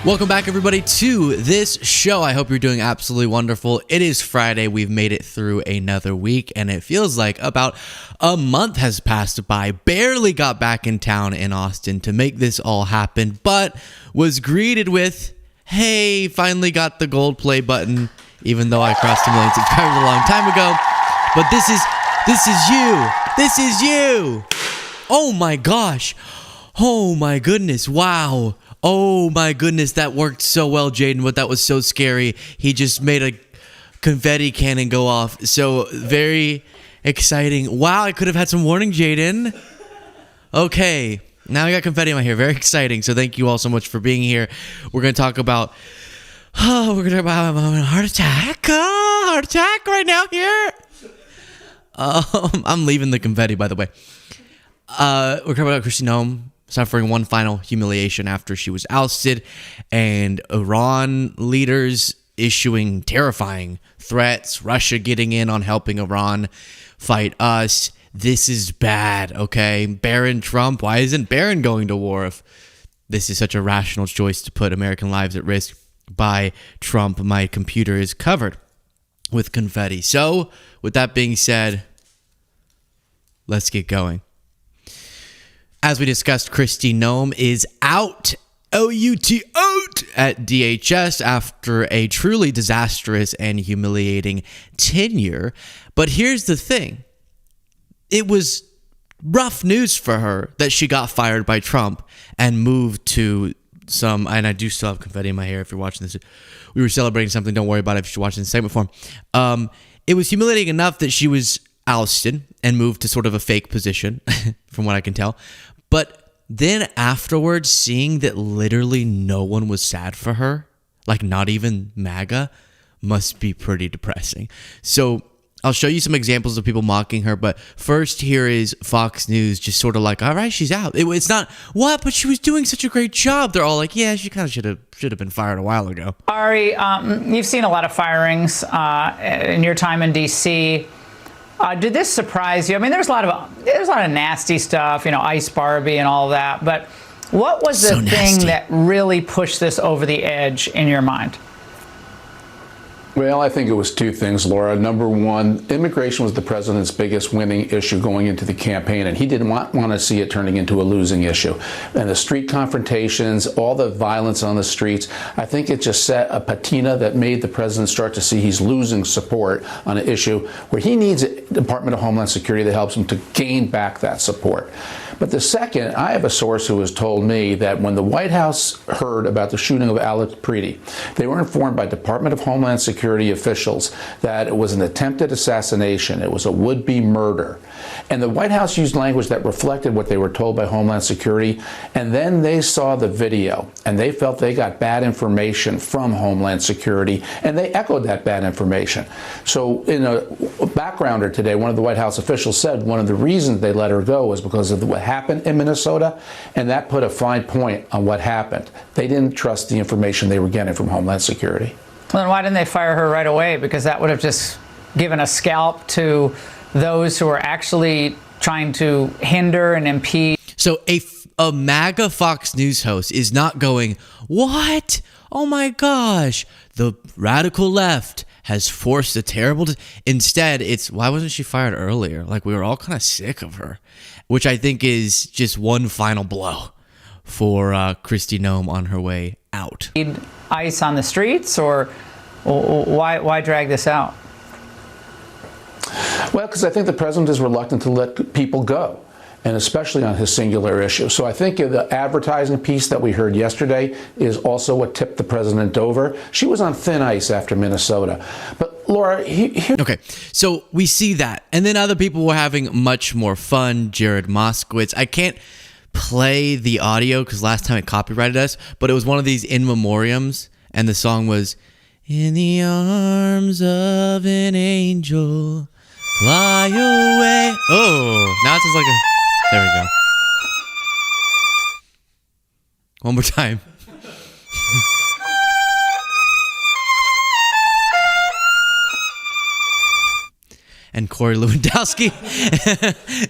Welcome back, everybody, to this show. I hope you're doing absolutely wonderful. It is Friday. We've made it through another week, and it feels like about a month has passed by. Barely got back in town in Austin to make this all happen, but was greeted with, hey, finally got the gold play button, even though I crossed a million subscribers a long time ago. But this is you. This is you. Oh my gosh. Oh my goodness. Wow. Oh my goodness, that worked so well, Jaden, but that was so scary. He just made a confetti cannon go off. So very exciting. Wow, I could have had some warning, Jaden. Okay, now I got confetti in my hair. Very exciting. So thank you all so much for being here. We're going to talk about heart attack. Heart attack right now here. I'm leaving the confetti, by the way. We're talking about Noem suffering one final humiliation after she was ousted, and Iran leaders issuing terrifying threats, Russia getting in on helping Iran fight us. This is bad, okay? Baron Trump, why isn't Baron going to war if this is such a rational choice to put American lives at risk by Trump? My computer is covered with confetti. So, with that being said, let's get going. As we discussed, Kristi Noem is out, O-U-T, out, at DHS after a truly disastrous and humiliating tenure. But here's the thing. It was rough news for her that she got fired by Trump and moved to some, and I do still have confetti in my hair if you're watching this. We were celebrating something, don't worry about it if you're watching the segment form. It was humiliating enough that she was ousted and moved to sort of a fake position, from what I can tell. But then afterwards, seeing that literally no one was sad for her, like not even MAGA, must be pretty depressing. So I'll show you some examples of people mocking her, but first here is Fox News just sort of like, all right, she's out. It's not, what, but she was doing such a great job. They're all like, yeah, she kind of should have been fired a while ago. Ari, you've seen a lot of firings in your time in D.C., did this surprise you? I mean, there's a lot of nasty stuff, Ice Barbie and all that. But what was the thing that really pushed this over the edge in your mind? Well, I think it was two things, Laura. Number one, immigration was the president's biggest winning issue going into the campaign, and he didn't want to see it turning into a losing issue. And the street confrontations, all the violence on the streets, I think it just set a patina that made the president start to see he's losing support on an issue where he needs a Department of Homeland Security that helps him to gain back that support. But the second, I have a source who has told me that when the White House heard about the shooting of Alex Preedy, they were informed by Department of Homeland Security officials that it was an attempted assassination. It was a would-be murder. And the White House used language that reflected what they were told by Homeland Security. And then they saw the video, and they felt they got bad information from Homeland Security, and they echoed that bad information. So in a backgrounder today, one of the White House officials said one of the reasons they let her go was because of what happened in Minnesota, and that put a fine point on what happened. They didn't trust the information they were getting from Homeland Security. Well, then why didn't they fire her right away? Because that would have just given a scalp to those who are actually trying to hinder and impede. So a MAGA Fox News host is not going, what? Oh my gosh, the radical left has forced a terrible... Instead, it's, why wasn't she fired earlier? Like, we were all kind of sick of her, which I think is just one final blow for Kristi Noem on her way out. ICE on the streets, or why drag this out? Well, because I think the president is reluctant to let people go, and especially on his singular issue. So I think the advertising piece that we heard yesterday is also what tipped the president over. She was on thin ice after Minnesota. But Laura, okay, so we see that. And then other people were having much more fun. Jared Moskowitz. I can't play the audio because last time it copyrighted us, but it was one of these in memoriams, and the song was, in the arms of an angel, fly away. Oh, now it's just like a... There we go. One more time. and Corey Lewandowski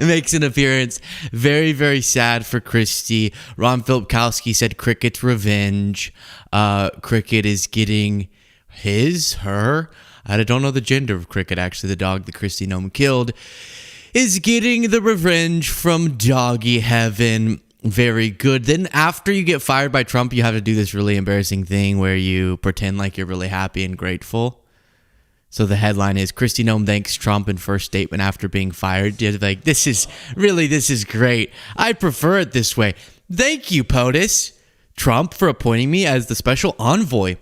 makes an appearance. Very, very sad for Christy. Ron Filipkowski said Cricket's revenge. Cricket is getting her. I don't know the gender of Cricket, actually. The dog that Kristi Noem killed is getting the revenge from doggy heaven. Very good. Then after you get fired by Trump, you have to do this really embarrassing thing where you pretend like you're really happy and grateful. So the headline is Kristi Noem thanks Trump in first statement after being fired. You're like, this is great. I prefer it this way. Thank you, POTUS, Trump, for appointing me as the special envoy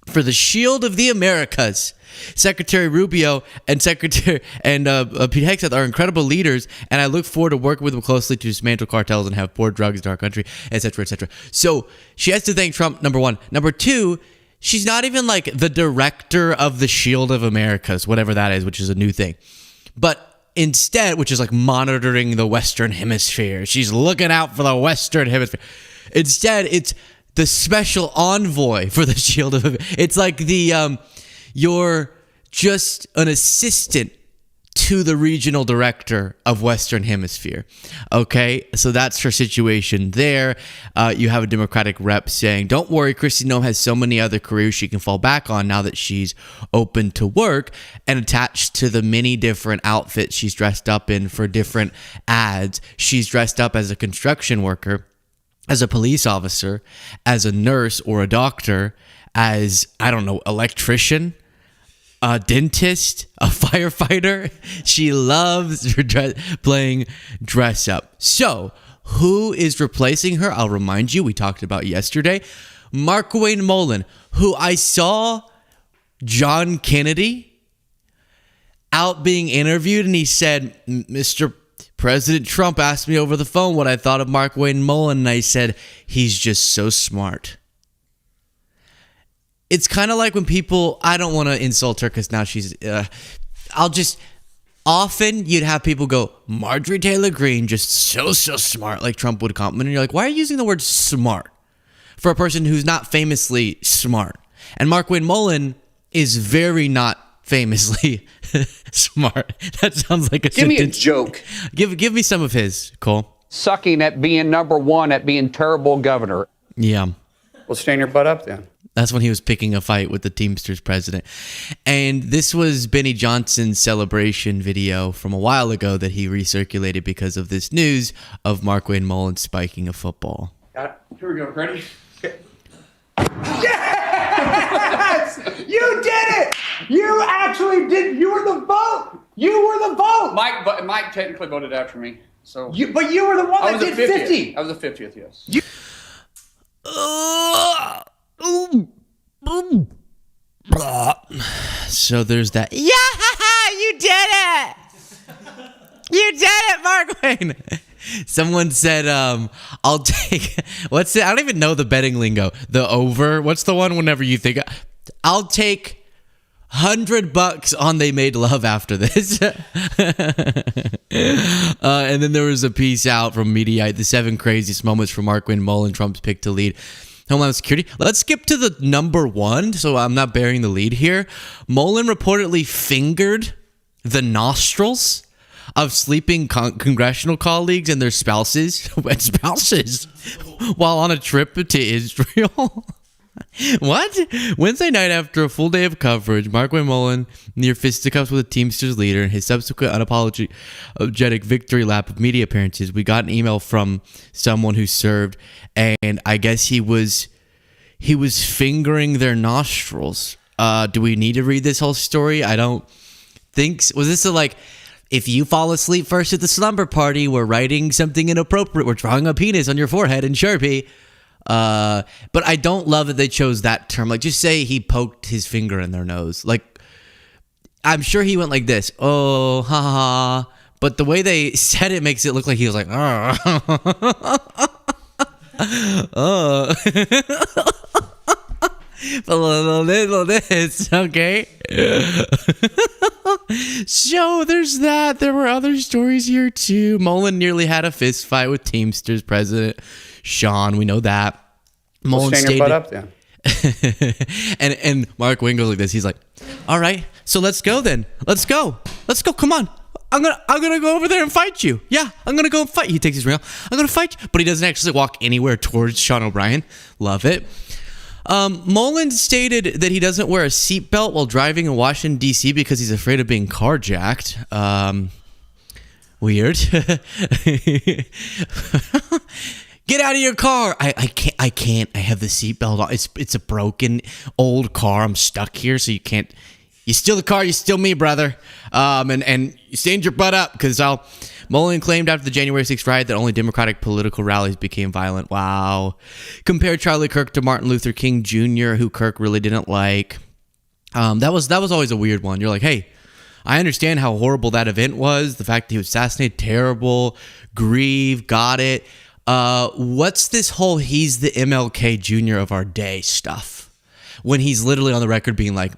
for the Shield of the Americas. Secretary Rubio and Pete Hegseth are incredible leaders, and I look forward to working with them closely to dismantle cartels and have poor drugs in our country, etc., etc. So she has to thank Trump, number one. Number two, she's not even like the director of the Shield of Americas, whatever that is, which is a new thing. But instead, which is like monitoring the Western Hemisphere. She's looking out for the Western Hemisphere. Instead, it's the special envoy for the Shield of America. It's like you're just an assistant to the regional director of Western Hemisphere. Okay, so that's her situation there. You have a Democratic rep saying, don't worry, Kristi Noem has so many other careers she can fall back on now that she's open to work, and attached to the many different outfits she's dressed up in for different ads. She's dressed up as a construction worker, as a police officer, as a nurse or a doctor, as, I don't know, electrician, a dentist, a firefighter. She loves playing dress up. So, who is replacing her? I'll remind you, we talked about yesterday. Markwayne Mullin, who I saw John Kennedy out being interviewed, and he said, Mr. President Trump asked me over the phone what I thought of Markwayne Mullin, and I said, he's just so smart. It's kind of like when people, I don't want to insult her because now she's, often you'd have people go, Marjorie Taylor Greene, just so smart, like Trump would compliment. And you're like, why are you using the word smart for a person who's not famously smart? And Markwayne Mullin is very not famously smart. That sounds like a Give sentence. me a joke. Give me some of his, Cole. Sucking at being number one at being terrible governor. Yeah. Well, stand your butt up then. That's when he was picking a fight with the Teamsters president. And this was Benny Johnson's celebration video from a while ago that he recirculated because of this news of Markwayne Mullin spiking a football. Got it. Here we go. Ready? Okay. Yes! You did it! You actually did. You were the vote. You were the vote. Mike technically voted after me. So. But you were the one that did 50. I was the 50th, yes. So there's that. Yeah, you did it! You did it, Markwayne! Someone said, I'll take, what's it? I don't even know the betting lingo. The over. What's the one whenever you think, I'll take $100 on they made love after this. And then there was a piece out from Mediaite, the 7 craziest moments from Markwayne Mullin, Trump's pick to lead Homeland Security. Let's skip to the number one, so I'm not bearing the lead here. Mullin reportedly fingered the nostrils of sleeping congressional colleagues and their spouses while on a trip to Israel. What? Wednesday night, after a full day of coverage, Markwayne Mullin near fisticuffs with a Teamsters leader and his subsequent unapologetic victory lap of media appearances, we got an email from someone who served, and I guess he was fingering their nostrils. Do we need to read this whole story? I don't think so. Was this if you fall asleep first at the slumber party, we're writing something inappropriate, we're drawing a penis on your forehead in Sharpie. But I don't love that they chose that term. Just say he poked his finger in their nose. I'm sure he went like this. Oh, ha ha. But the way they said it makes it look like he was like, oh. A little this, okay? So there's that. There were other stories here too. Mullin nearly had a fist fight with Teamsters president Sean. We know that. Well, stand your butt up then. and Mark Wing goes like this. He's like, all right, so let's go then. Let's go. Come on. I'm gonna go over there and fight you. Yeah, I'm gonna go and fight. He takes his ring off. I'm gonna fight you, but he doesn't actually walk anywhere towards Sean O'Brien. Love it. Mullin stated that he doesn't wear a seatbelt while driving in Washington D.C. because he's afraid of being carjacked. Weird. Get out of your car. I can't. I have the seatbelt on. It's a broken old car. I'm stuck here, so you can't. You steal the car, you steal me, brother. And you stand your butt up, because Mullin claimed after the January 6th riot that only Democratic political rallies became violent. Wow. Compared Charlie Kirk to Martin Luther King Jr., who Kirk really didn't like. That was always a weird one. You're like, hey, I understand how horrible that event was. The fact that he was assassinated, terrible. Grieve, got it. What's this whole he's the MLK Jr. of our day stuff? When he's literally on the record being like,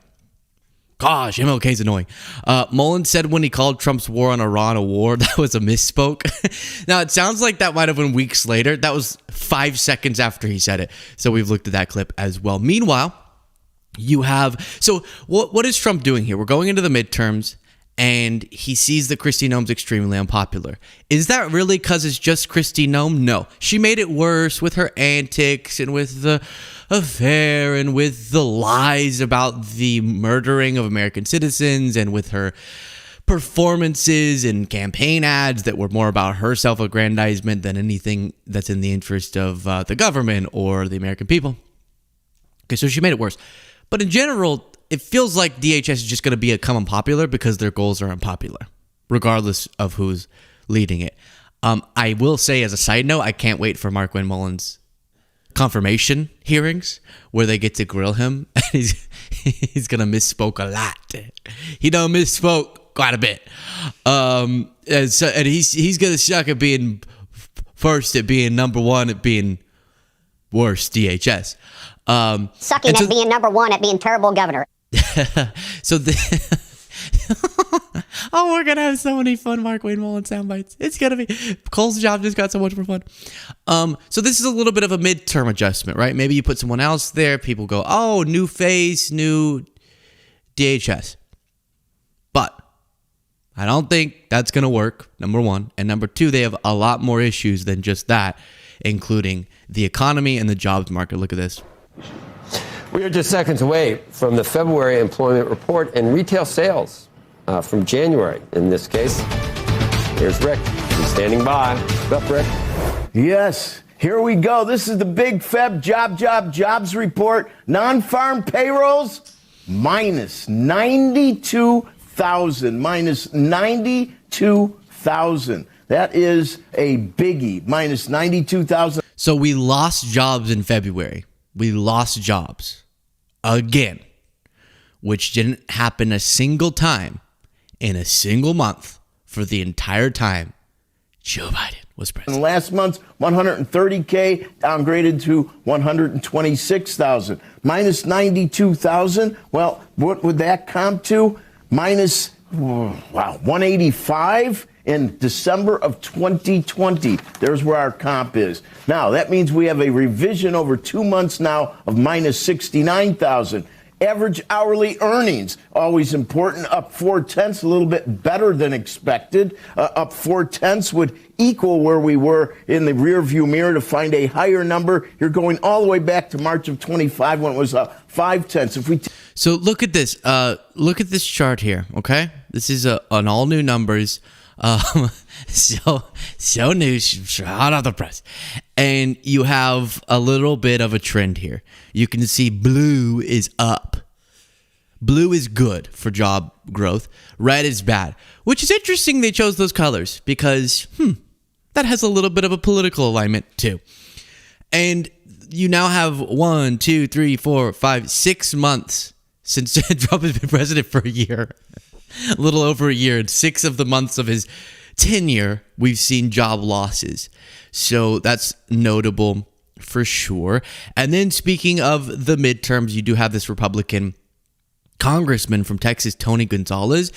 gosh, MLK's annoying. Mullin said when he called Trump's war on Iran a war, that was a misspoke. Now, it sounds like that might have been weeks later. That was 5 seconds after he said it. So we've looked at that clip as well. Meanwhile, you have... So what is Trump doing here? We're going into the midterms, and he sees that Kristi Noem's extremely unpopular. Is that really because it's just Kristi Noem? No. She made it worse with her antics and with the affair and with the lies about the murdering of American citizens and with her performances and campaign ads that were more about her self-aggrandizement than anything that's in the interest of the government or the American people. Okay, so she made it worse. But in general, it feels like DHS is just going to become unpopular because their goals are unpopular, regardless of who's leading it. I will say, as a side note, I can't wait for Mark Wynne Mullin's confirmation hearings where they get to grill him. He's gonna misspoke a lot. He done misspoke quite a bit. And he's gonna suck at being first, at being number one, at being worse DHS. Sucking at being number one, at being terrible governor. Oh, we're gonna have so many fun Mark Wayne Mullin sound bites. It's gonna be Cole's job just got so much more fun. So this is a little bit of a midterm adjustment, right? Maybe you put someone else there, people go, oh, new face, new DHS. But I don't think that's gonna work, number one. And number two, they have a lot more issues than just that, including the economy and the jobs market. Look at this. We are just seconds away from the February employment report and retail sales from January. In this case, here's Rick. He's standing by. What's up, Rick? Yes, here we go. This is the big Feb jobs report. Non-farm payrolls, minus 92,000. Minus 92,000. That is a biggie. Minus 92,000. So we lost jobs in February. We lost jobs again, which didn't happen a single time in a single month for the entire time Joe Biden was president. Last month, 130K downgraded to 126,000. Minus 92,000. Well, what would that comp to? Minus, 185 in December of 2020. There's where our comp is. Now, that means we have a revision over 2 months now of minus 69,000. Average hourly earnings, always important, up 0.4, a little bit better than expected. Up 0.4 would equal where we were in the rearview mirror. To find a higher number, you're going all the way back to March of 25 when it was up 0.5. So look at this. Look at this chart here. Okay, this is an all new numbers. So new, hot off the press. And you have a little bit of a trend here. You can see blue is up. Blue is good for job growth. Red is bad, which is interesting they chose those colors because, that has a little bit of a political alignment too. And you now have 1, 2, 3, 4, 5, 6 months since Trump has been president for a year. A little over a year. And 6 of the months of his tenure, we've seen job losses. So that's notable for sure. And then speaking of the midterms, you do have this Republican congressman from Texas, Tony Gonzalez,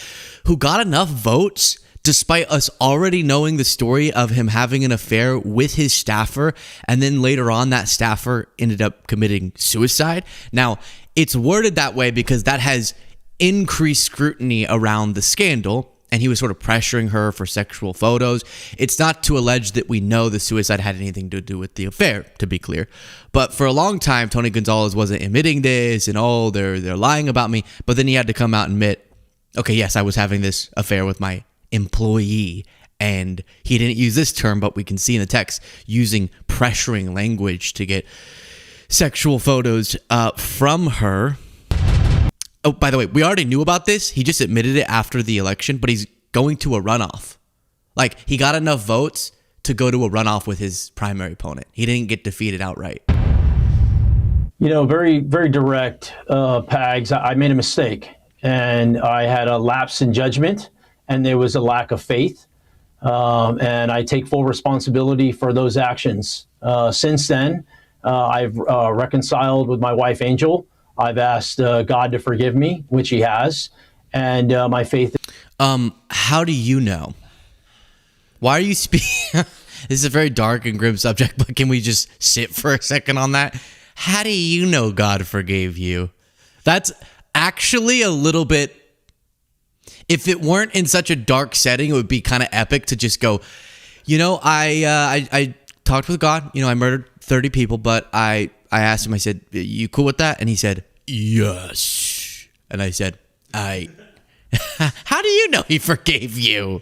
who got enough votes despite us already knowing the story of him having an affair with his staffer, and then later on that staffer ended up committing suicide. Now, it's worded that way because that has increased scrutiny around the scandal, and he was sort of pressuring her for sexual photos. It's not to allege that we know the suicide had anything to do with the affair, to be clear. But for a long time, Tony Gonzalez wasn't admitting this, and they're lying about me. But then he had to come out and admit, okay, yes, I was having this affair with my employee. And he didn't use this term, but we can see in the text using pressuring language to get sexual photos from her. Oh, by the way, we already knew about this. He just admitted it after the election, but he's going to a runoff. Like, he got enough votes to go to a runoff with his primary opponent. He didn't get defeated outright. You know, very, very direct, Pags. I made a mistake, and I had a lapse in judgment, and there was a lack of faith. And I take full responsibility for those actions. Since then, I've reconciled with my wife, Angel. I've asked God to forgive me, which he has. And my faith. How do you know? Why are you speaking? This is a very dark and grim subject, but can we just sit for a second on that? How do you know God forgave you? That's actually a little bit. If it weren't in such a dark setting, it would be kind of epic to just go, you know, I talked with God. You know, I murdered 30 people, but I asked him, I said, you cool with that? And he said, yes. And I said, how do you know he forgave you?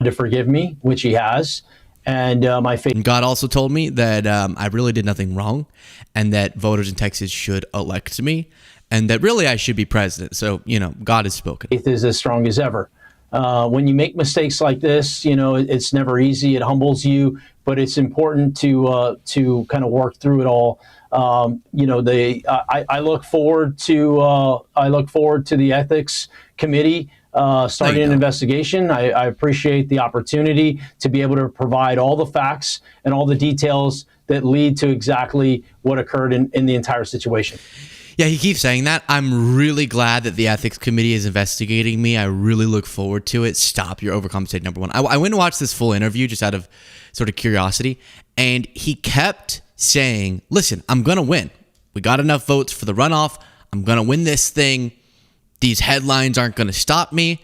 To forgive me, which he has. And my faith. God also told me that I really did nothing wrong, and that voters in Texas should elect me, and that really I should be president. So, you know, God has spoken. Faith is as strong as ever. When you make mistakes like this, you know, it's never easy. It humbles you, but it's important to kind of work through it all. You know, I look forward to the ethics committee starting an investigation. I appreciate the opportunity to be able to provide all the facts and all the details that lead to exactly what occurred in the entire situation. Yeah, he keeps saying that. I'm really glad that the ethics committee is investigating me. I really look forward to it. Stop, you're overcompensating, number one. I went and watched this full interview just out of sort of curiosity, and he kept saying, listen, I'm going to win. We got enough votes for the runoff. I'm going to win this thing. These headlines aren't going to stop me.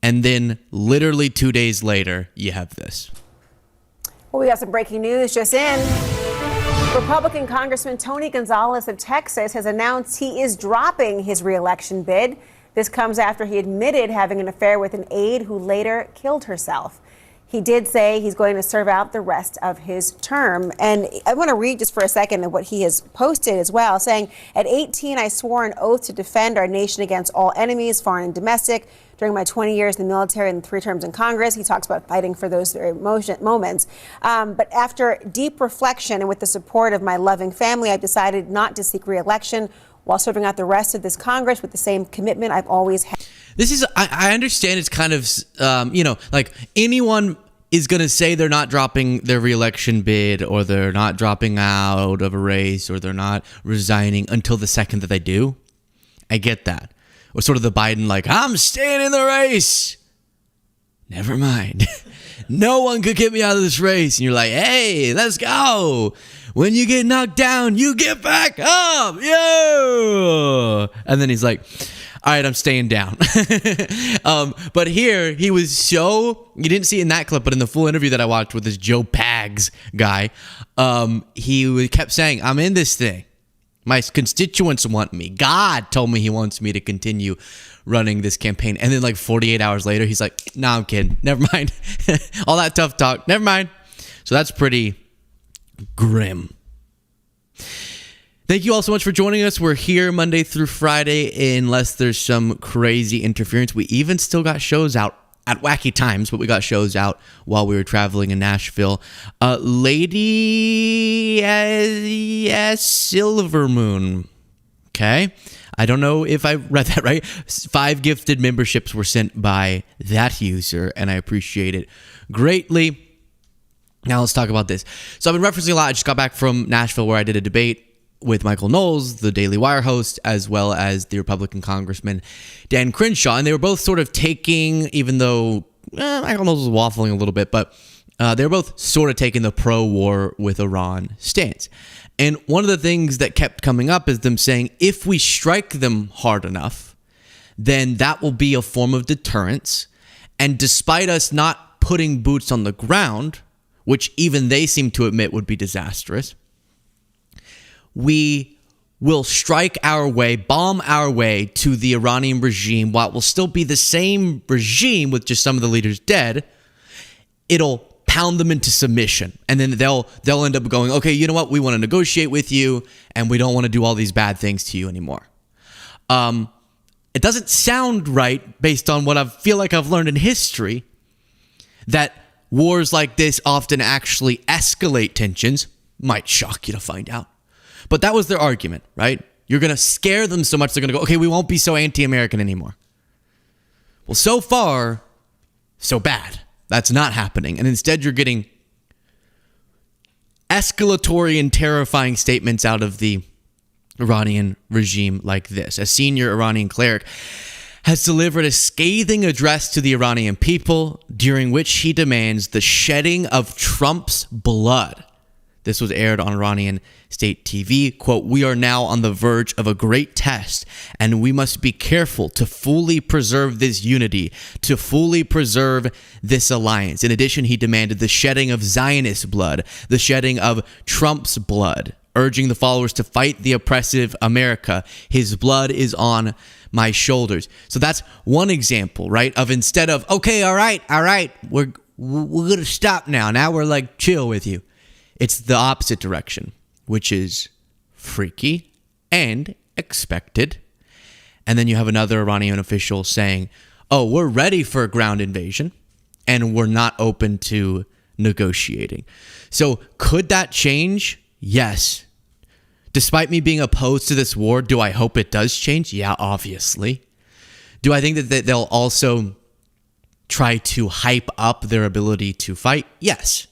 And then literally 2 days later, you have this. Well, we got some breaking news just in. Republican Congressman Tony Gonzalez of Texas has announced he is dropping his re-election bid. This comes after he admitted having an affair with an aide who later killed herself. He did say he's going to serve out the rest of his term. And I want to read just for a second what he has posted as well, saying, at 18, I swore an oath to defend our nation against all enemies, foreign and domestic. During my 20 years in the military and 3 terms in Congress, he talks about fighting for those very moments. But after deep reflection and with the support of my loving family, I've decided not to seek re-election while serving out the rest of this Congress with the same commitment I've always had. This is, I understand it's kind of, you know, like anyone is going to say they're not dropping their re-election bid, or they're not dropping out of a race, or they're not resigning until the second that they do. I get that. Or sort of the Biden, like, I'm staying in the race. Never mind. No one could get me out of this race. And you're like, hey, let's go. When you get knocked down, you get back up. Yeah. And then he's like, all right, I'm staying down. But here, he was so, you didn't see it in that clip, but in the full interview that I watched with this Joe Pags guy, he kept saying, I'm in this thing. My constituents want me. God told me he wants me to continue running this campaign. And then like 48 hours later, he's like, nah, I'm kidding. Never mind. All that tough talk. Never mind. So that's pretty grim. Thank you all so much for joining us. We're here Monday through Friday unless there's some crazy interference. We even still got shows out at wacky times, but we got shows out while we were traveling in Nashville. Lady Silvermoon. Okay. I don't know if I read that right. 5 gifted memberships were sent by that user, and I appreciate it greatly. Now let's talk about this. So I've been referencing a lot. I just got back from Nashville where I did a debate with Michael Knowles, the Daily Wire host, as well as the Republican Congressman Dan Crenshaw. And they were both sort of taking, even though Michael was waffling a little bit, but they're both sort of taking the pro-war with Iran stance. And one of the things that kept coming up is them saying, if we strike them hard enough, then that will be a form of deterrence. And despite us not putting boots on the ground, which even they seem to admit would be disastrous, we will strike our way, bomb our way to the Iranian regime. While it will still be the same regime with just some of the leaders dead, it'll pound them into submission. And then they'll end up going, okay, you know what? We want to negotiate with you, and we don't want to do all these bad things to you anymore. It doesn't sound right based on what I feel like I've learned in history, that wars like this often actually escalate tensions. Might shock you to find out. But that was their argument, right? You're going to scare them so much they're going to go, okay, we won't be so anti-American anymore. Well, so far, so bad. That's not happening. And instead, you're getting escalatory and terrifying statements out of the Iranian regime like this. A senior Iranian cleric has delivered a scathing address to the Iranian people, during which he demands the shedding of Trump's blood. This was aired on Iranian state TV. Quote, "We are now on the verge of a great test, and we must be careful to fully preserve this unity, to fully preserve this alliance." In addition, he demanded the shedding of Zionist blood, the shedding of Trump's blood, urging the followers to fight the oppressive America. His blood is on my shoulders. So that's one example, right? Of instead of, okay, all right, we're going to stop now. Now we're like chill with you. It's the opposite direction, which is freaky and expected. And then you have another Iranian official saying, oh, we're ready for a ground invasion and we're not open to negotiating. So could that change? Yes. Despite me being opposed to this war, do I hope it does change? Yeah, obviously. Do I think that they'll also try to hype up their ability to fight? Yes.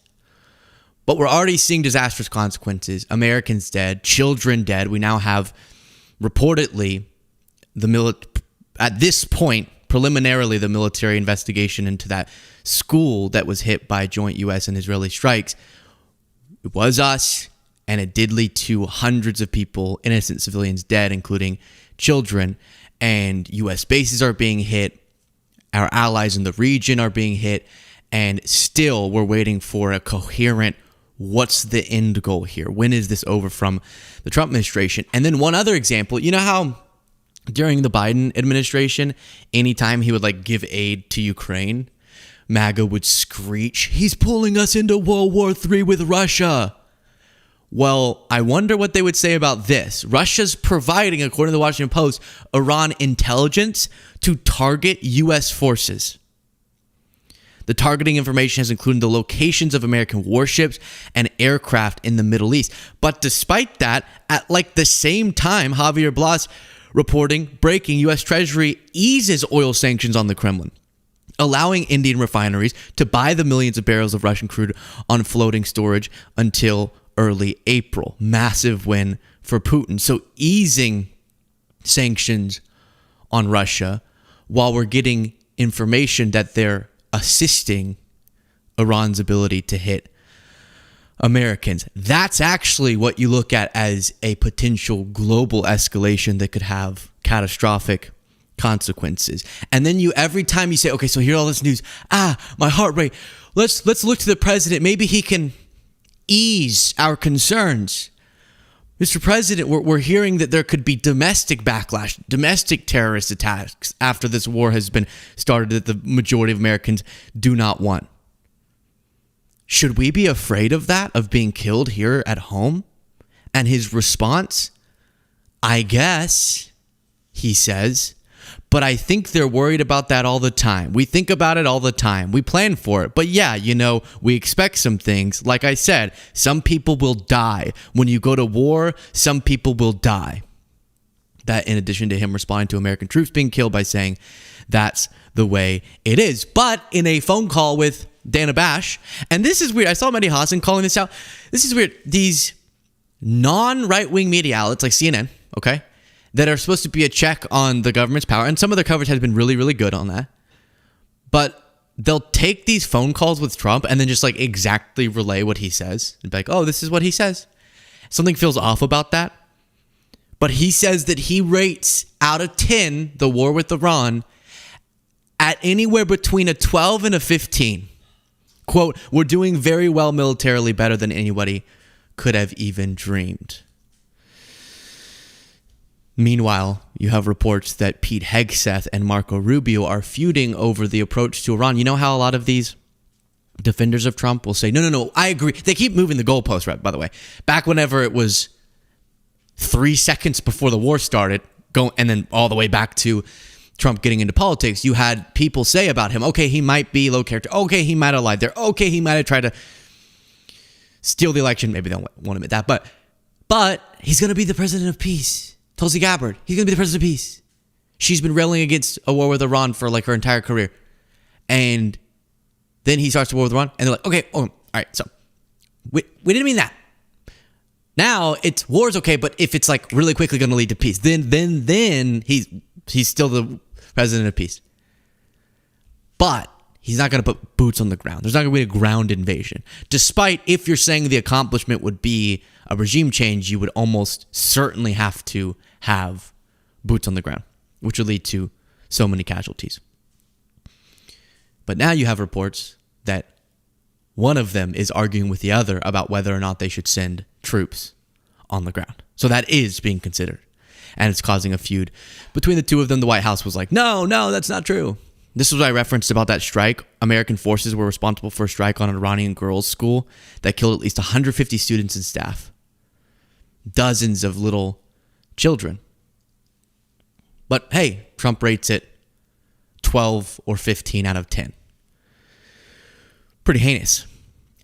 But we're already seeing disastrous consequences. Americans dead, children dead. We now have reportedly at this point, preliminarily, the military investigation into that school that was hit by joint U.S. and Israeli strikes. It was us, and it did lead to hundreds of people, innocent civilians dead, including children. And U.S. bases are being hit. Our allies in the region are being hit. And still, we're waiting for a coherent, what's the end goal here? When is this over from the Trump administration? And then one other example, you know how during the Biden administration, anytime he would like give aid to Ukraine, MAGA would screech, he's pulling us into World War III with Russia. Well, I wonder what they would say about this. Russia's providing, according to the Washington Post, Iran intelligence to target U.S. forces. The targeting information has included the locations of American warships and aircraft in the Middle East. But despite that, at like the same time, Javier Blas reporting, breaking, U.S. Treasury eases oil sanctions on the Kremlin, allowing Indian refineries to buy the millions of barrels of Russian crude on floating storage until early April. Massive win for Putin. So easing sanctions on Russia while we're getting information that they're assisting Iran's ability to hit Americans. That's actually what you look at as a potential global escalation that could have catastrophic consequences. And then every time you say, okay, so here all this news, my heart rate, let's look to the president. Maybe he can ease our concerns. Mr. President, we're hearing that there could be domestic backlash, domestic terrorist attacks after this war has been started that the majority of Americans do not want. Should we be afraid of that, of being killed here at home? And his response, I guess, he says, but I think they're worried about that all the time. We think about it all the time. We plan for it. But yeah, we expect some things. Like I said, some people will die. When you go to war, some people will die. That in addition to him responding to American troops being killed by saying that's the way it is. But in a phone call with Dana Bash, and this is weird. I saw Mehdi Hasan calling this out. This is weird. These non-right-wing media outlets like CNN, okay, that are supposed to be a check on the government's power, and some of their coverage has been really, really good on that. But they'll take these phone calls with Trump and then just like exactly relay what he says and be like, oh, this is what he says. Something feels off about that. But he says that he rates out of 10 the war with Iran at anywhere between a 12 and a 15. Quote, we're doing very well militarily, better than anybody could have even dreamed. Meanwhile, you have reports that Pete Hegseth and Marco Rubio are feuding over the approach to Iran. You know how a lot of these defenders of Trump will say, no, I agree. They keep moving the goalposts, right, by the way. Back whenever it was 3 seconds before the war started, and then all the way back to Trump getting into politics, you had people say about him, okay, he might be low character. Okay, he might have lied there. Okay, he might have tried to steal the election. Maybe they won't admit that. But he's going to be the president of peace. Tulsi Gabbard, he's going to be the president of peace. She's been railing against a war with Iran for like her entire career. And then he starts a war with Iran, and they're like, okay, all right, so we didn't mean that. Now it's war's okay, but if it's like really quickly going to lead to peace, then he's still the president of peace. But he's not going to put boots on the ground. There's not going to be a ground invasion. Despite if you're saying the accomplishment would be a regime change, you would almost certainly have to have boots on the ground, which would lead to so many casualties. But now you have reports that one of them is arguing with the other about whether or not they should send troops on the ground. So that is being considered. And it's causing a feud between the two of them. The White House was like, no, that's not true. This was what I referenced about that strike. American forces were responsible for a strike on an Iranian girls' school that killed at least 150 students and staff. Dozens of little children. But hey, Trump rates it 12 or 15 out of 10. Pretty heinous.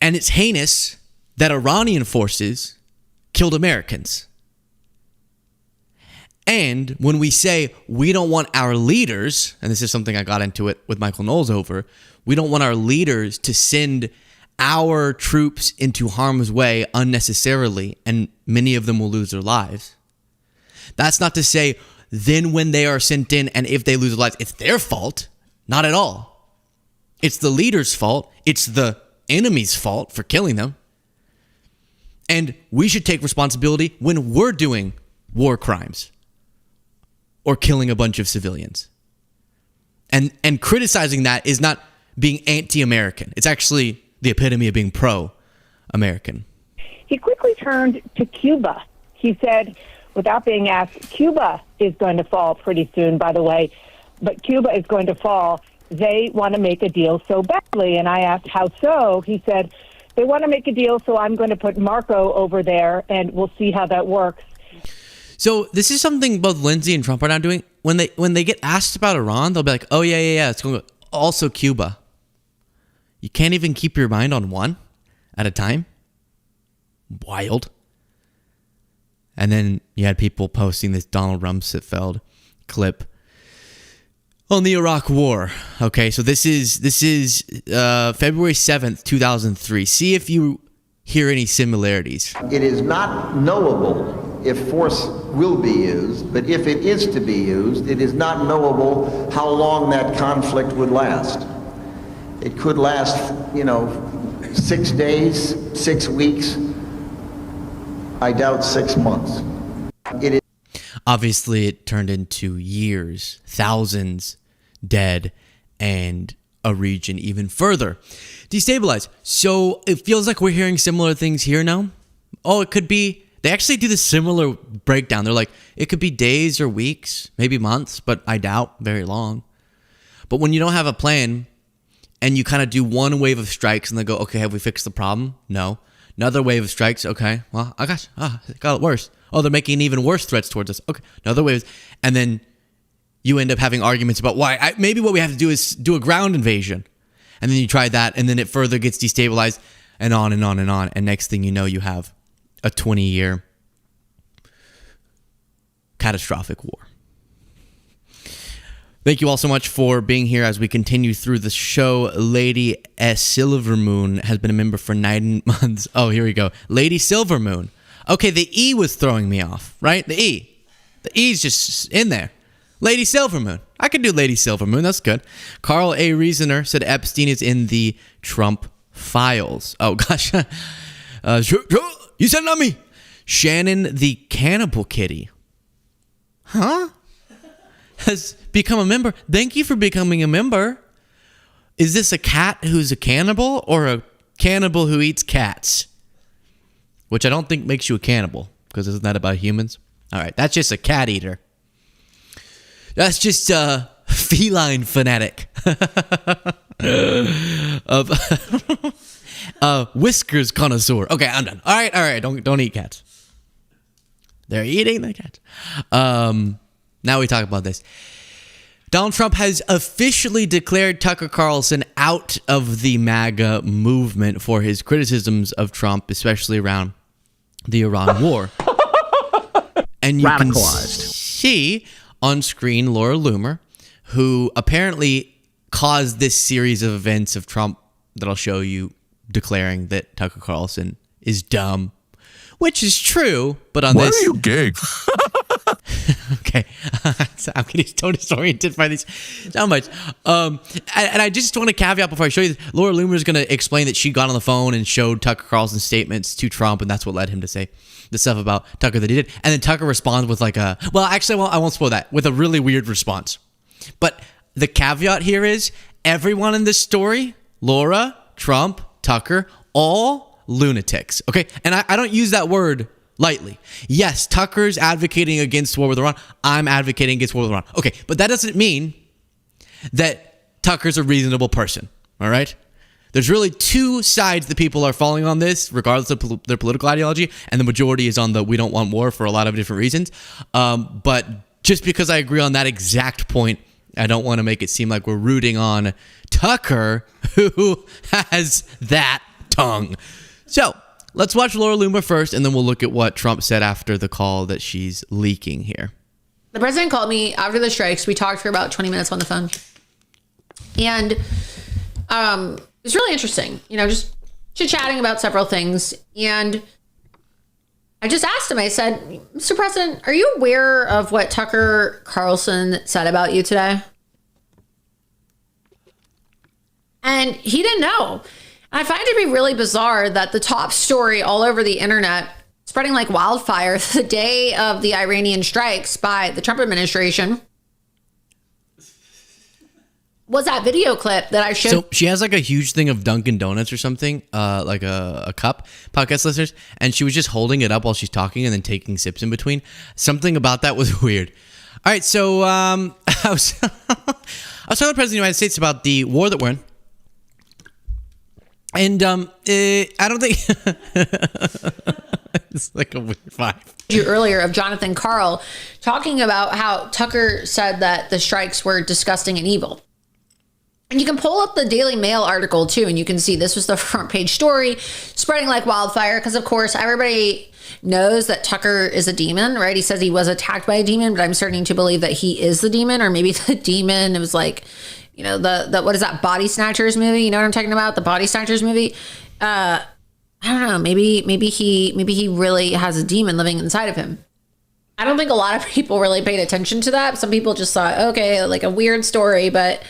And it's heinous that Iranian forces killed Americans. And when we say we don't want our leaders, and this is something I got into it with Michael Knowles over, we don't want our leaders to send our troops into harm's way unnecessarily, and many of them will lose their lives. That's not to say then when they are sent in and if they lose their lives, it's their fault. Not at all. It's the leader's fault. It's the enemy's fault for killing them. And we should take responsibility when we're doing war crimes or killing a bunch of civilians. And criticizing that is not being anti-American. It's actually the epitome of being pro-American. He quickly turned to Cuba. He said, without being asked, Cuba is going to fall pretty soon, by the way, but Cuba is going to fall. They want to make a deal so badly. And I asked, how so? He said, they want to make a deal, so I'm going to put Marco over there, and we'll see how that works. So this is something both Lindsey and Trump are now doing. When they get asked about Iran, they'll be like, oh, yeah, it's going to go. Also Cuba. You can't even keep your mind on one at a time. Wild. And then you had people posting this Donald Rumsfeld clip on the Iraq War. Okay, so this is February 7th, 2003. See if you hear any similarities. It is not knowable if force will be used, but if it is to be used, it is not knowable how long that conflict would last. It could last, 6 days, 6 weeks. I doubt 6 months. Obviously, it turned into years, thousands dead, and a region even further destabilized. So it feels like we're hearing similar things here now. Oh, it could be. They actually do this similar breakdown. They're like, it could be days or weeks, maybe months, but I doubt very long. But when you don't have a plan and you kind of do one wave of strikes and they go, okay, have we fixed the problem? No. Another wave of strikes. Okay, well, it got worse. Oh, they're making even worse threats towards us. Okay, another wave. And then you end up having arguments about why. Maybe what we have to do is do a ground invasion. And then you try that, and then it further gets destabilized, and on and on and on. And next thing you know, you have a 20-year catastrophic war. Thank you all so much for being here as we continue through the show. Lady S. Silvermoon has been a member for 9 months. Oh, here we go. Lady Silvermoon. Okay, the E was throwing me off, right? The E's just in there. Lady Silvermoon. I could do Lady Silvermoon. That's good. Carl A. Reasoner said Epstein is in the Trump files. Oh, gosh. You said it on me. Shannon the Cannibal Kitty. Huh? Has become a member. Thank you for becoming a member. Is this a cat who's a cannibal or a cannibal who eats cats? Which I don't think makes you a cannibal, because isn't that about humans? All right, that's just a cat eater. That's just a feline fanatic of whiskers connoisseur. Okay, I'm done. All right. Don't eat cats. They're eating the cats. Now we talk about this. Donald Trump has officially declared Tucker Carlson out of the MAGA movement for his criticisms of Trump, especially around the Iran war. And you can see on screen Laura Loomer, who apparently caused this series of events of Trump that I'll show you, declaring that Tucker Carlson is dumb, which is true, but on this... Why are you gay? Okay. I'm getting so disoriented by these so much. And I just want to caveat before I show you this. Laura Loomer is going to explain that she got on the phone and showed Tucker Carlson's statements to Trump, and that's what led him to say the stuff about Tucker that he did. And then Tucker responds with like a... Well, actually, I won't spoil that. With a really weird response. But the caveat here is everyone in this story, Laura, Trump, Tucker, all lunatics. Okay? And I don't use that word lightly. Yes, Tucker's advocating against war with Iran. I'm advocating against war with Iran. Okay, but that doesn't mean that Tucker's a reasonable person. All right? There's really two sides that people are falling on this, regardless of their political ideology, and the majority is on the we don't want war for a lot of different reasons. But just because I agree on that exact point, I don't want to make it seem like we're rooting on Tucker, who has that tongue. So let's watch Laura Loomer first, and then we'll look at what Trump said after the call that she's leaking here. The president called me after the strikes. We talked for about 20 minutes on the phone. And it was really interesting, just chit-chatting about several things. And I just asked him, I said, Mr. President, are you aware of what Tucker Carlson said about you today? And he didn't know. I find it to be really bizarre that the top story all over the internet, spreading like wildfire the day of the Iranian strikes by the Trump administration, was that video clip that I showed. So she has like a huge thing of Dunkin' Donuts or something, like a cup, podcast listeners, and she was just holding it up while she's talking and then taking sips in between. Something about that was weird. All right, so I was telling the President of the United States about the war that we're in. And I don't think it's like a weird vibe. You earlier of Jonathan Karl talking about how Tucker said that the strikes were disgusting and evil. And you can pull up the Daily Mail article too, and you can see this was the front page story, spreading like wildfire, because of course everybody knows that Tucker is a demon, right? He says he was attacked by a demon, but I'm starting to believe that he is the demon, or maybe the demon, it was like, the what is that, Body Snatchers movie? You know what I'm talking about? The Body Snatchers movie. I don't know. Maybe he really has a demon living inside of him. I don't think a lot of people really paid attention to that. Some people just thought, okay, like a weird story, but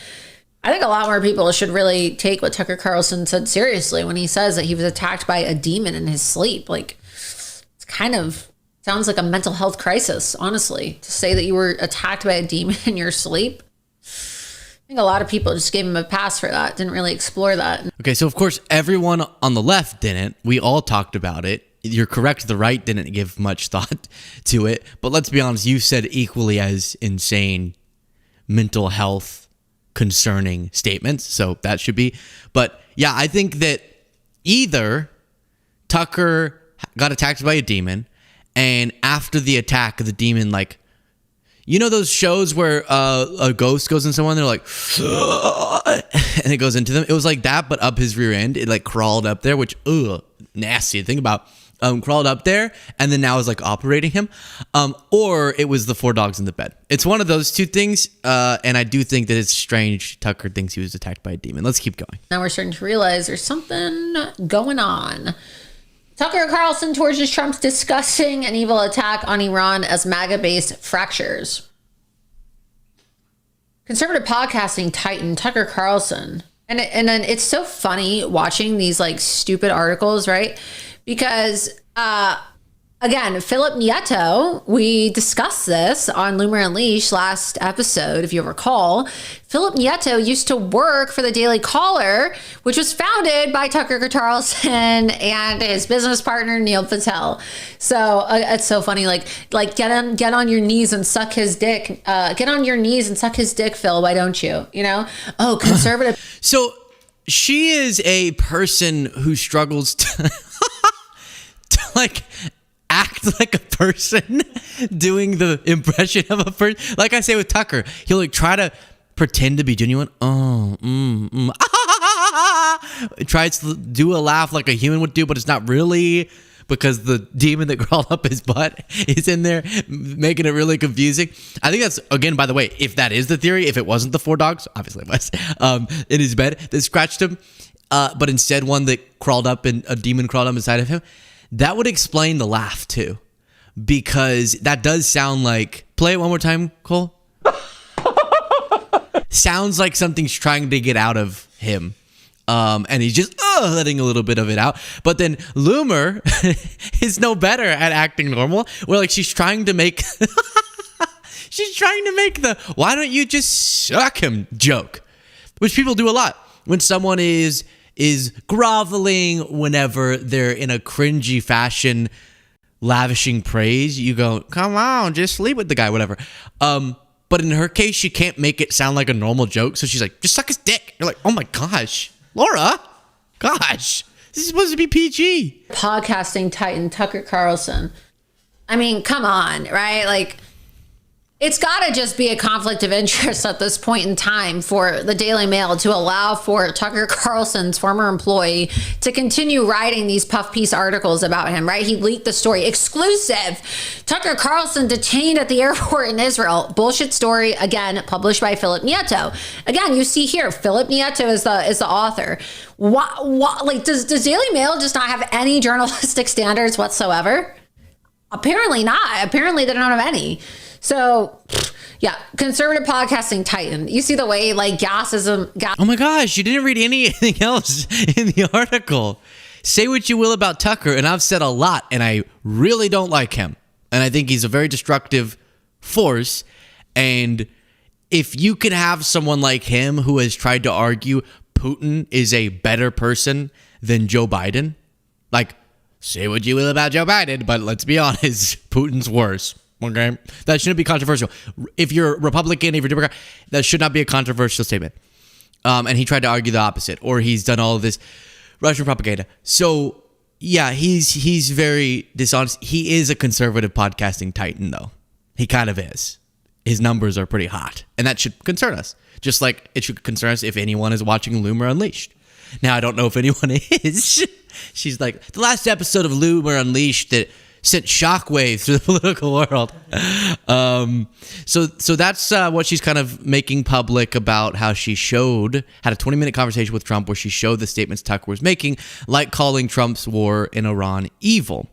I think a lot more people should really take what Tucker Carlson said seriously when he says that he was attacked by a demon in his sleep. Like, it's kind of sounds like a mental health crisis, honestly, to say that you were attacked by a demon in your sleep. I think a lot of people just gave him a pass for that, didn't really explore that. Okay, so of course, everyone on the left didn't. We all talked about it. You're correct, the right didn't give much thought to it. But let's be honest, you said equally as insane mental health concerning statements, so that should be. But yeah, I think that either Tucker got attacked by a demon, and after the attack, the demon, like, you know those shows where a ghost goes in someone, they're like, and it goes into them? It was like that, but up his rear end. It like crawled up there, which, nasty to think about. Crawled up there, and then now is like operating him. Or it was the 4 dogs in the bed. It's one of those two things, and I do think that it's strange Tucker thinks he was attacked by a demon. Let's keep going. Now we're starting to realize there's something going on. Tucker Carlson torches Trump's disgusting and evil attack on Iran as MAGA-based fractures. conservative podcasting titan Tucker Carlson. And then it's so funny watching these like stupid articles, right? Because again, Philip Nieto, we discussed this on Loomer Unleashed last episode, if you recall. Philip Nieto used to work for the Daily Caller, which was founded by Tucker Carlson and his business partner, Neil Patel. So it's so funny. Like get on your knees and suck his dick. Get on your knees and suck his dick, Phil. Why don't you? You know? Oh, conservative. So she is a person who struggles to like act like a person doing the impression of a person. Like I say with Tucker, he'll like try to pretend to be genuine. Tries to do a laugh like a human would do, but it's not really, because the demon that crawled up his butt is in there, making it really confusing. I think that's, again, by the way, if that is the theory, if it wasn't the 4 dogs, obviously it was, in his bed that scratched him, but instead one that crawled up and a demon crawled up inside of him, that would explain the laugh too, because that does sound like, play it one more time, Cole. Sounds like something's trying to get out of him. And he's just letting a little bit of it out. But then Loomer is no better at acting normal. Where like she's trying to make the why don't you just suck him joke, which people do a lot when someone is groveling, whenever they're in a cringy fashion lavishing praise. You go, come on, just sleep with the guy, whatever. But in her case, she can't make it sound like a normal joke, so she's like, just suck his dick. You're like, oh my gosh, Laura, gosh, this is supposed to be PG. Podcasting titan Tucker Carlson. I mean, come on, right? Like, it's got to just be a conflict of interest at this point in time for the Daily Mail to allow for Tucker Carlson's former employee to continue writing these puff piece articles about him, right? He leaked the story. Exclusive. Tucker Carlson detained at the airport in Israel. Bullshit story, again, published by Philip Nieto. Again, you see here, Philip Nieto is the author. Like, does Daily Mail just not have any journalistic standards whatsoever? Apparently not. Apparently they don't have any. So, yeah, conservative podcasting titan. You see the way, like, oh my gosh, you didn't read anything else in the article. Say what you will about Tucker, and I've said a lot, and I really don't like him. And I think he's a very destructive force. And if you can have someone like him who has tried to argue Putin is a better person than Joe Biden, like, say what you will about Joe Biden, but let's be honest, Putin's worse. Okay, that shouldn't be controversial. If you're Republican, if you're Democrat, that should not be a controversial statement. And he tried to argue the opposite, or he's done all of this Russian propaganda. So yeah, he's very dishonest. He is a conservative podcasting titan, though. He kind of is. His numbers are pretty hot, and that should concern us. Just like it should concern us if anyone is watching Loomer Unleashed. Now, I don't know if anyone is. She's like, the last episode of Loomer Unleashed that sent shockwaves through the political world. So that's what she's kind of making public about how she had a 20-minute conversation with Trump where she showed the statements Tucker was making, like calling Trump's war in Iran evil.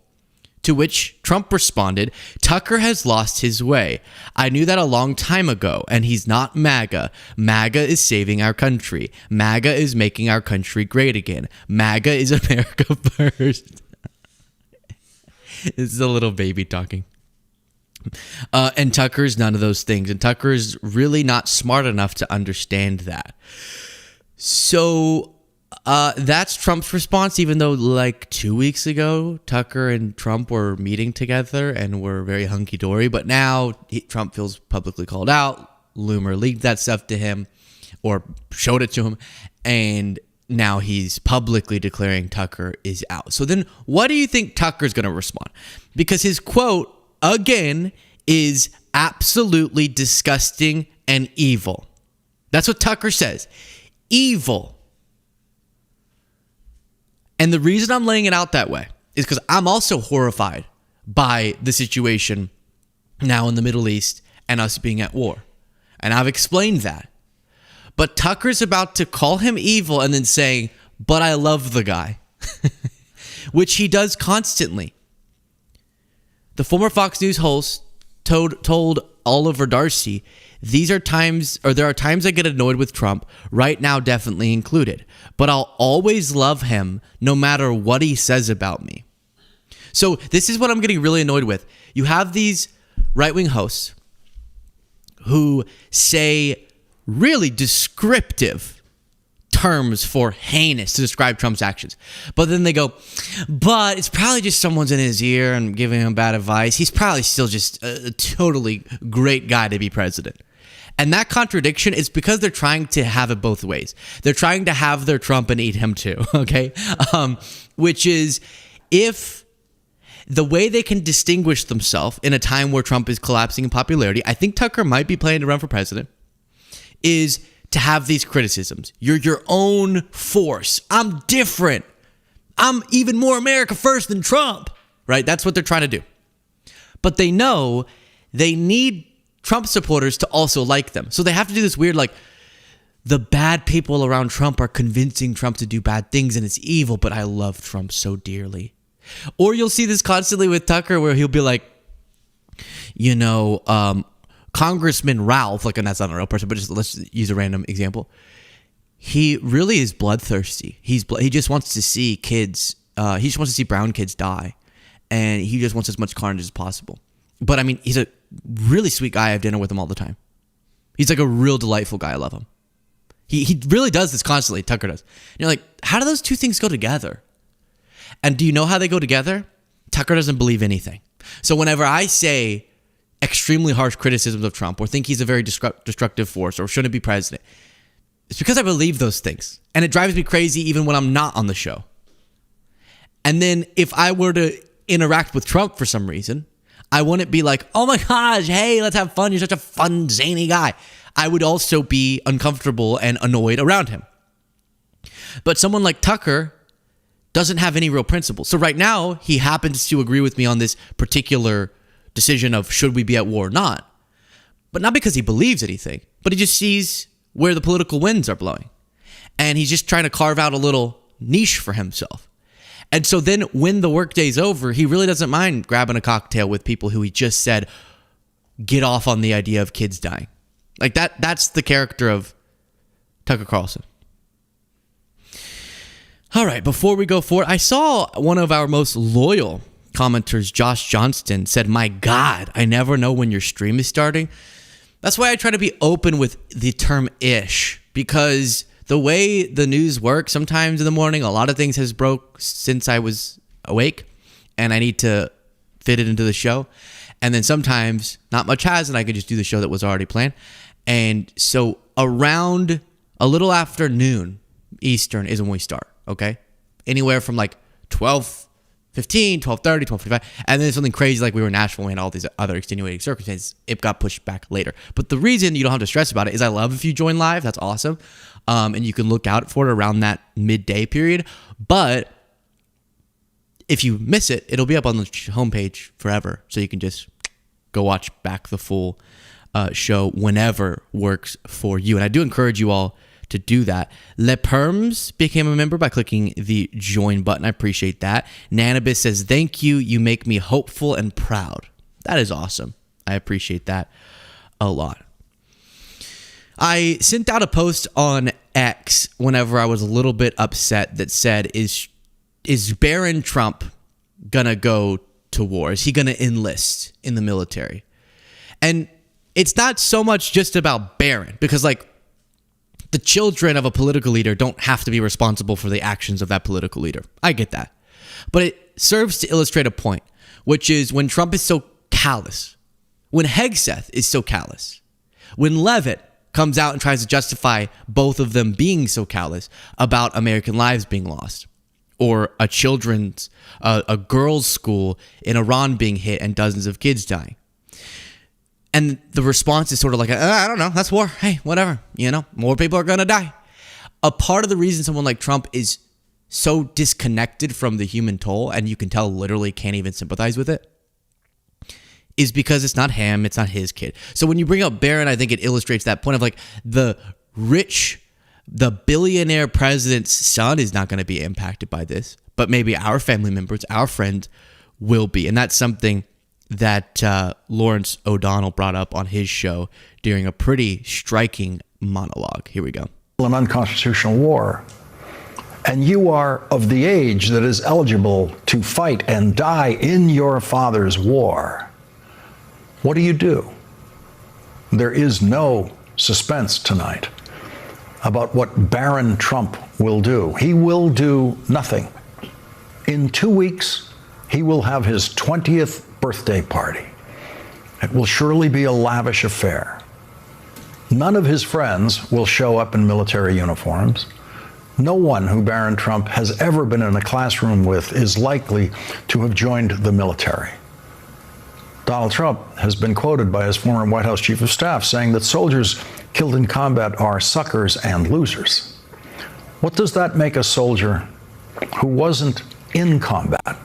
To which Trump responded, Tucker has lost his way. I knew that a long time ago, and he's not MAGA. MAGA is saving our country. MAGA is making our country great again. MAGA is America first. This is a little baby talking. And Tucker's none of those things. And Tucker's really not smart enough to understand that. So that's Trump's response, even though like 2 weeks ago, Tucker and Trump were meeting together and were very hunky-dory. But now Trump feels publicly called out. Loomer leaked that stuff to him or showed it to him. And now he's publicly declaring Tucker is out. So then what do you think Tucker's going to respond? Because his quote, again, is absolutely disgusting and evil. That's what Tucker says. Evil. And the reason I'm laying it out that way is because I'm also horrified by the situation now in the Middle East and us being at war. And I've explained that. But Tucker's about to call him evil and then saying, but I love the guy, which he does constantly. The former Fox News host told Oliver Darcy, there are times I get annoyed with Trump, right now definitely included, but I'll always love him no matter what he says about me. So this is what I'm getting really annoyed with. You have these right-wing hosts who say really descriptive terms for heinous to describe Trump's actions. But then they go, but it's probably just someone's in his ear and giving him bad advice. He's probably still just a totally great guy to be president. And that contradiction is because they're trying to have it both ways. They're trying to have their Trump and eat him too, okay? Which is, if the way they can distinguish themselves in a time where Trump is collapsing in popularity, I think Tucker might be planning to run for president, is to have these criticisms. You're your own force. I'm different. I'm even more America first than Trump, right? That's what they're trying to do. But they know they need Trump supporters to also like them. So they have to do this weird, like, the bad people around Trump are convincing Trump to do bad things and it's evil, but I love Trump so dearly. Or you'll see this constantly with Tucker where he'll be like, Congressman Ralph, like, and that's not a real person, but just let's use a random example. He really is bloodthirsty. He just wants to see kids. He just wants to see brown kids die, and he just wants as much carnage as possible. But I mean, he's a really sweet guy. I have dinner with him all the time. He's like a real delightful guy. I love him. He really does this constantly. Tucker does. And you're like, how do those two things go together? And do you know how they go together? Tucker doesn't believe anything. So whenever I say extremely harsh criticisms of Trump or think he's a very destructive force or shouldn't be president, it's because I believe those things. And it drives me crazy even when I'm not on the show. And then if I were to interact with Trump for some reason, I wouldn't be like, oh my gosh, hey, let's have fun. You're such a fun, zany guy. I would also be uncomfortable and annoyed around him. But someone like Tucker doesn't have any real principles. So right now, he happens to agree with me on this particular decision of should we be at war or not. But not because he believes anything, but he just sees where the political winds are blowing. And he's just trying to carve out a little niche for himself. And so then when the workday's over, he really doesn't mind grabbing a cocktail with people who he just said get off on the idea of kids dying. Like that's the character of Tucker Carlson. All right, before we go forward, I saw one of our most loyal commenters, Josh Johnston, said, my God, I never know when your stream is starting. That's why I try to be open with the term ish, because the way the news works, sometimes in the morning, a lot of things has broke since I was awake and I need to fit it into the show. And then sometimes not much has, and I could just do the show that was already planned. And so around a little after noon Eastern is when we start, okay? Anywhere from like 12:15, 12:30, 12:45, and then something crazy like we were in Nashville and all these other extenuating circumstances, it got pushed back later. But the reason you don't have to stress about it is I love if you join live. That's awesome. And you can look out for it around that midday period. But if you miss it, it'll be up on the homepage forever. So you can just go watch back the full show whenever works for you. And I do encourage you all to do that. Le Perms became a member by clicking the join button. I appreciate that. Nanabis says, thank you. You make me hopeful and proud. That is awesome. I appreciate that a lot. I sent out a post on X whenever I was a little bit upset that said, is Barron Trump gonna go to war? Is he gonna enlist in the military? And it's not so much just about Barron, because like the children of a political leader don't have to be responsible for the actions of that political leader. I get that. But it serves to illustrate a point, which is when Trump is so callous, when Hegseth is so callous, when Leavitt comes out and tries to justify both of them being so callous about American lives being lost, or a girls' school in Iran being hit and dozens of kids dying. And the response is sort of like, I don't know, that's war. Hey, whatever. More people are going to die. A part of the reason someone like Trump is so disconnected from the human toll, and you can tell literally can't even sympathize with it, is because it's not him, it's not his kid. So when you bring up Barron, I think it illustrates that point of like the billionaire president's son is not going to be impacted by this, but maybe our family members, our friends will be. And that's something that Lawrence O'Donnell brought up on his show during a pretty striking monologue. Here we go. An unconstitutional war, and you are of the age that is eligible to fight and die in your father's war, what do? There is no suspense tonight about what Baron Trump will do. He will do nothing. In 2 weeks, he will have his 20th birthday party. It will surely be a lavish affair. None of his friends will show up in military uniforms. No one who Baron Trump has ever been in a classroom with is likely to have joined the military. Donald Trump has been quoted by his former White House chief of staff saying that soldiers killed in combat are suckers and losers. What does that make a soldier who wasn't in combat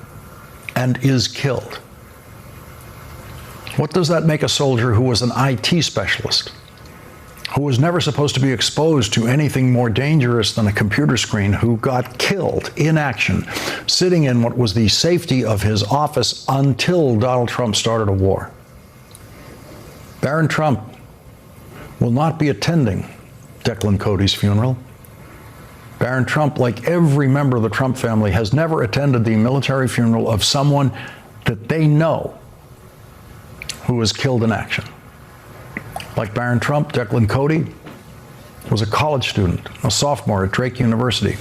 and is killed? What does that make a soldier who was an IT specialist, who was never supposed to be exposed to anything more dangerous than a computer screen, who got killed in action, sitting in what was the safety of his office until Donald Trump started a war? Baron Trump will not be attending Declan Cody's funeral. Baron Trump, like every member of the Trump family, has never attended the military funeral of someone that they know who was killed in action. Like Baron Trump, Declan Cody was a college student, a sophomore at Drake University,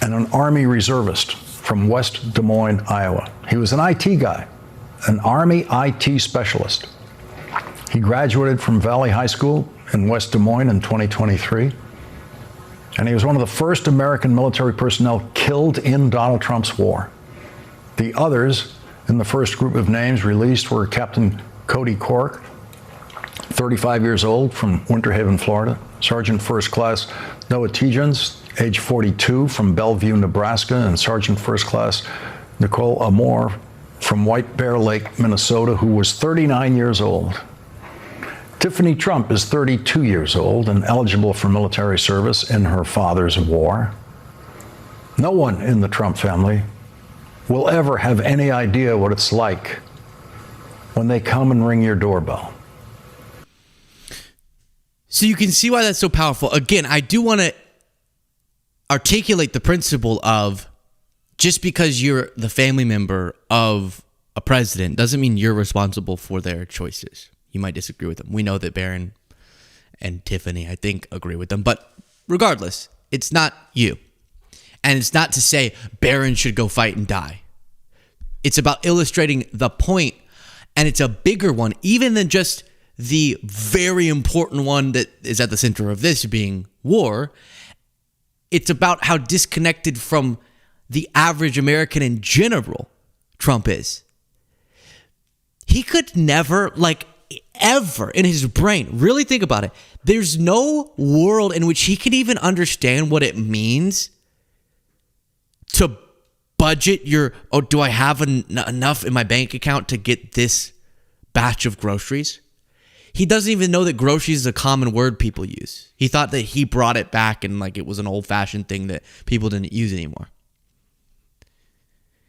and an Army reservist from West Des Moines, Iowa. He was an IT guy, an Army IT specialist. He graduated from Valley High School in West Des Moines in 2023, and he was one of the first American military personnel killed in Donald Trump's war. The others in the first group of names released were Captain Cody Cork, 35 years old, from Winter Haven, Florida. Sergeant First Class Noah Tejans, age 42, from Bellevue, Nebraska, and Sergeant First Class Nicole Amore from White Bear Lake, Minnesota, who was 39 years old. Tiffany Trump is 32 years old and eligible for military service in her father's war. No one in the Trump family will ever have any idea what it's like when they come and ring your doorbell. So you can see why that's so powerful. Again, I do want to articulate the principle of just because you're the family member of a president doesn't mean you're responsible for their choices. You might disagree with them. We know that Barron and Tiffany, I think, agree with them. But regardless, it's not you. And it's not to say Barron should go fight and die. It's about illustrating the point, and it's a bigger one, even than just the very important one that is at the center of this being war. It's about how disconnected from the average American in general Trump is. He could never, ever in his brain, really think about it, there's no world in which he can even understand what it means to budget do I have enough in my bank account to get this batch of groceries? He doesn't even know that groceries is a common word people use. He thought that he brought it back and it was an old-fashioned thing that people didn't use anymore.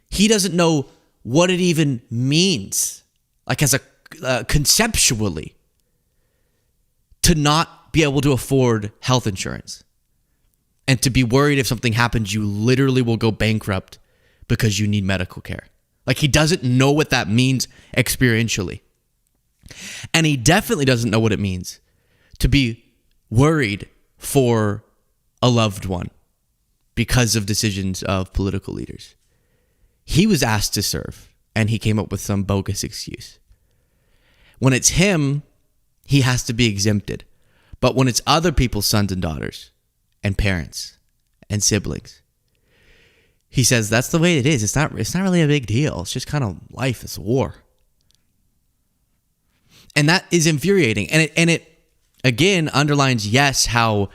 He doesn't know what it even means, as a conceptually, to not be able to afford health insurance and to be worried if something happens, you literally will go bankrupt because you need medical care. He doesn't know what that means experientially. And he definitely doesn't know what it means to be worried for a loved one because of decisions of political leaders. He was asked to serve, and he came up with some bogus excuse. When it's him, he has to be exempted. But when it's other people's sons and daughters and parents and siblings, he says that's the way it is. It's not really a big deal. It's just kind of life. It's war. And that is infuriating. And it again underlines, yes, how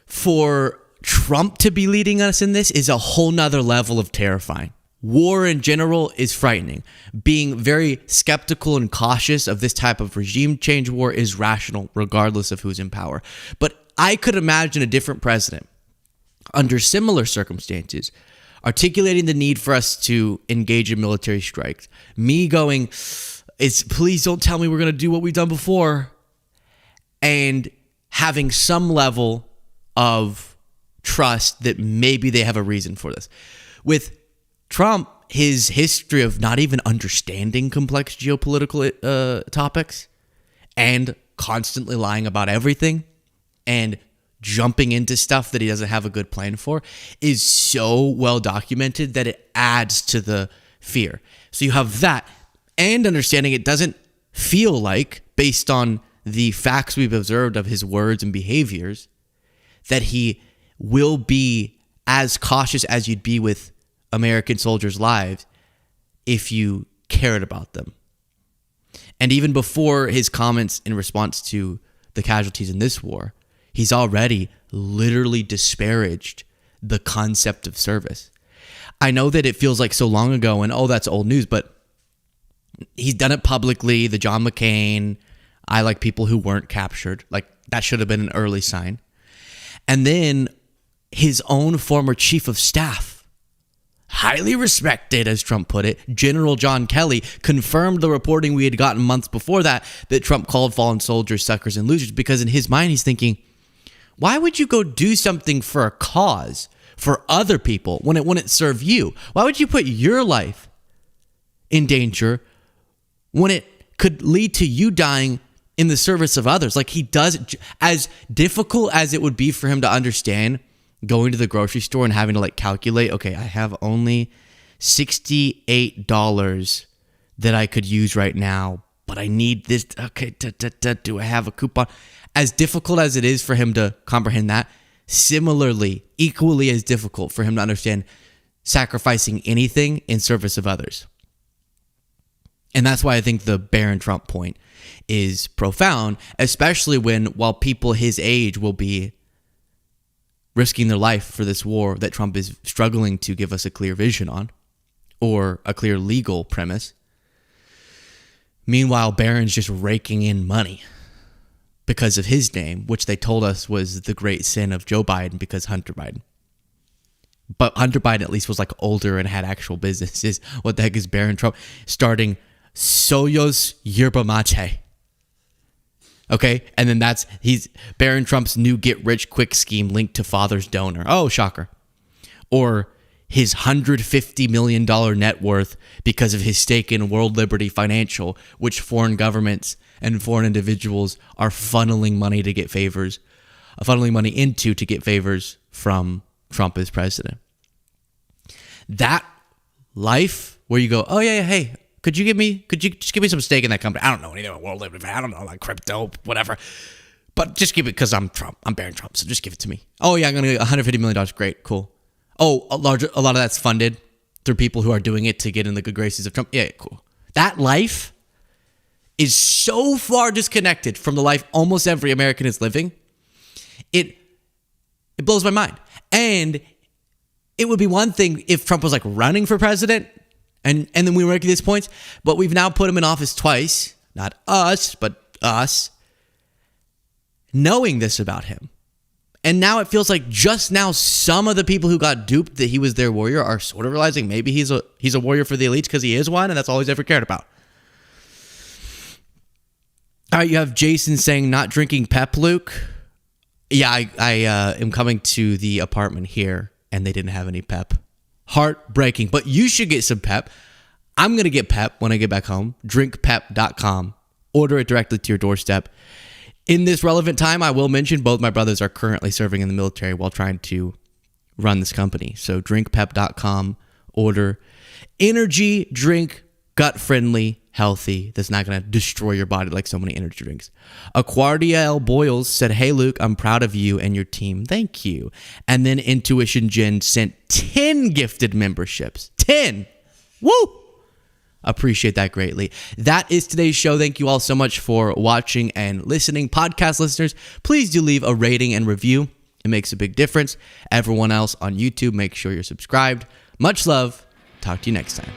for Trump to be leading us in this is a whole nother level of terrifying. War in general is frightening. Being very skeptical and cautious of this type of regime change war is rational, regardless of who's in power. But I could imagine a different president under similar circumstances articulating the need for us to engage in military strikes, me going, please don't tell me we're going to do what we've done before, and having some level of trust that maybe they have a reason for this. With Trump, his history of not even understanding complex geopolitical topics and constantly lying about everything and jumping into stuff that he doesn't have a good plan for is so well documented that it adds to the fear. So you have that, and understanding it doesn't feel like, based on the facts we've observed of his words and behaviors, that he will be as cautious as you'd be with American soldiers' lives if you cared about them. And even before his comments in response to the casualties in this war, he's already literally disparaged the concept of service. I know that it feels like so long ago and, that's old news, but he's done it publicly. The John McCain, I like people who weren't captured. Like, that should have been an early sign. And then his own former chief of staff, highly respected, as Trump put it, General John Kelly, confirmed the reporting we had gotten months before that Trump called fallen soldiers suckers and losers, because in his mind he's thinking, why would you go do something for a cause, for other people, when it wouldn't serve you? Why would you put your life in danger when it could lead to you dying in the service of others? Like, he does, as difficult as it would be for him to understand going to the grocery store and having to calculate, okay, I have only $68 that I could use right now, but I need this. Okay, do I have a coupon? As difficult as it is for him to comprehend that, similarly, equally as difficult for him to understand sacrificing anything in service of others. And that's why I think the Barron Trump point is profound, especially while people his age will be risking their life for this war that Trump is struggling to give us a clear vision on, or a clear legal premise. Meanwhile, Barron's just raking in money because of his name, which they told us was the great sin of Joe Biden because Hunter Biden. But Hunter Biden at least was older and had actual businesses. What the heck is Barron Trump starting Soyuz Yerba Mate? Okay, and then he's Barron Trump's new get-rich-quick scheme linked to father's donor. Oh, shocker. Or his $150 million net worth because of his stake in World Liberty Financial, which foreign governments and foreign individuals are funneling money to get favors, funneling money into to get favors from Trump as president. That life where you go, oh yeah, hey, could you just give me some stake in that company? I don't know anything about World Liberty. I don't know, crypto, whatever. But just give it because I'm Trump. I'm Barron Trump, so just give it to me. Oh yeah, I'm going to get $150 million. Great, cool. Oh, a lot of that's funded through people who are doing it to get in the good graces of Trump. Yeah, cool. That life is so far disconnected from the life almost every American is living. It blows my mind. And it would be one thing if Trump was running for president, and then we were making these points, but we've now put him in office twice, not us, but us, knowing this about him. And now it feels like just now some of the people who got duped that he was their warrior are sort of realizing maybe he's a warrior for the elites because he is one, and that's all he's ever cared about. All right, you have Jason saying not drinking Pep, Luke. Yeah, I am coming to the apartment here, and they didn't have any Pep. Heartbreaking, but you should get some Pep. I'm going to get Pep when I get back home. Drinkpep.com. Order it directly to your doorstep. In this relevant time, I will mention both my brothers are currently serving in the military while trying to run this company. So drinkpep.com. Order energy drink, gut-friendly, healthy, that's not going to destroy your body like so many energy drinks. Aquardiel Boyles said, hey, Luke, I'm proud of you and your team. Thank you. And then Intuition Jen sent 10 gifted memberships. 10! Woo! Appreciate that greatly. That is today's show. Thank you all so much for watching and listening. Podcast listeners, please do leave a rating and review. It makes a big difference. Everyone else on YouTube, make sure you're subscribed. Much love. Talk to you next time.